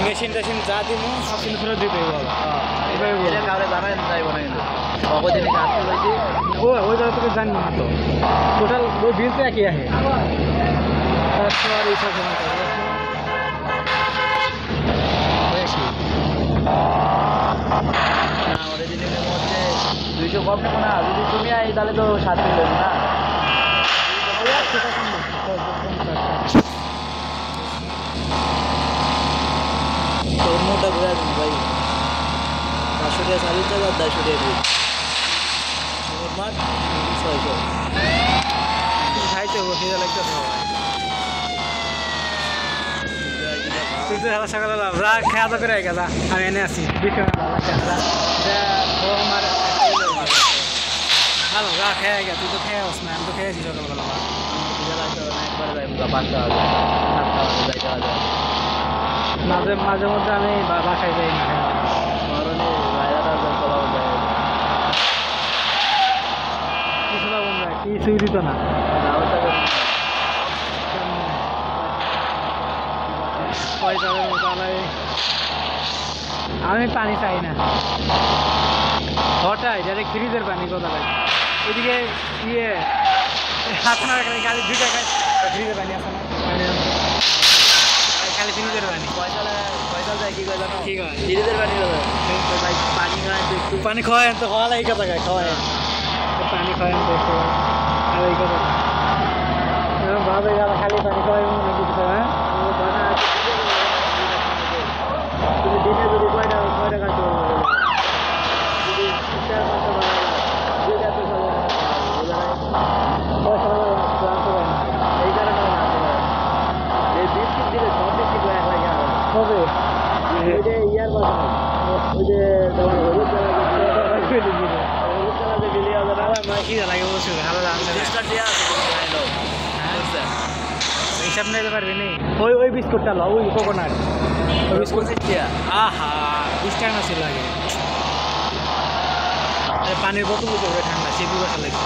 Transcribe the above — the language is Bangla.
মেশিন টেশিন যা দিব সব কিন্তু ফেরত দিতে হবে এটা কাউরে জানাই যাইব না কিন্তু কতদিন কাজ লইছি ওই জায়গা থেকে জানি না তো টোটাল ওই বিল তো একই আছে তারপর আর এইসব জমা করবে না ওদের দিনের মধ্যে 200 কম নেবো না যদি তুমি আই তাহলে তো 7 মিল না তোর মোটা ঘুরে আসুন ভাই 500 টাকা সার্ভিস চার্জ আর 250 টাকা বিল আমার মাঠ 600 খাইতে হবে খিদে লাগতে হবে তুই তো সকালে রাগ খাওয়া দাওয়া করে গেছা আমি এনে আসি ভালো গা খেয়ে গেছে তুই তো খেয়ে আস না আমি তো খেয়েছি সকালবেলা একবারে যাই 5টা বাজে 7টা বাজে মাঝে মাঝে মধ্যে আমি বাসায় যাই না মরণে রায়দাটা চলাও যায় কিছু না বন্ধু কিছুই দিত না পয়সা আমি পানি চাই না হঠাৎ ডাইরেক্ট ফ্রিজের পানি কথা লাগে এদিকে ইয়ে আপনার গাড়ি 2 টাকায় ফ্রিজের পানি আছে না খালি ফ্রিজের পানি পয়সা যায় কি কয় জানো কি কয় ফ্রিজের পানি ভাই পানি খায় তো একটু পানি খাওয়ায় তো খাওয়া লাগে কথা খাওয়ায় পানি খাওয়ায় তো একটু আর এই কথা ভাবে গেল খালি পানি খাওয়াই মনে কিছু হ্যাঁ তুমি দিনে যদি কয়টা খাচ্ছ যদি 4-5টা এই কারণে এই বিস্কিট দিলে সব বিস্কিট এক লাগে হবে ওই যে ইয়ার কথা ওই যে তোমার হলুদ কালার যে বিলি হবে না কি লাগে বলছো ভালো লাগছে বিস্কুট দিয়া হিসাব নিতে পারবি নি ওই বিস্কুটটা লো ওই কোকোনাট ওই বিস্কুট দিয়া আহা 20 টাকা ছিল লাগে পানির বোতল ঠান্ডা সে বিবাসা লাগে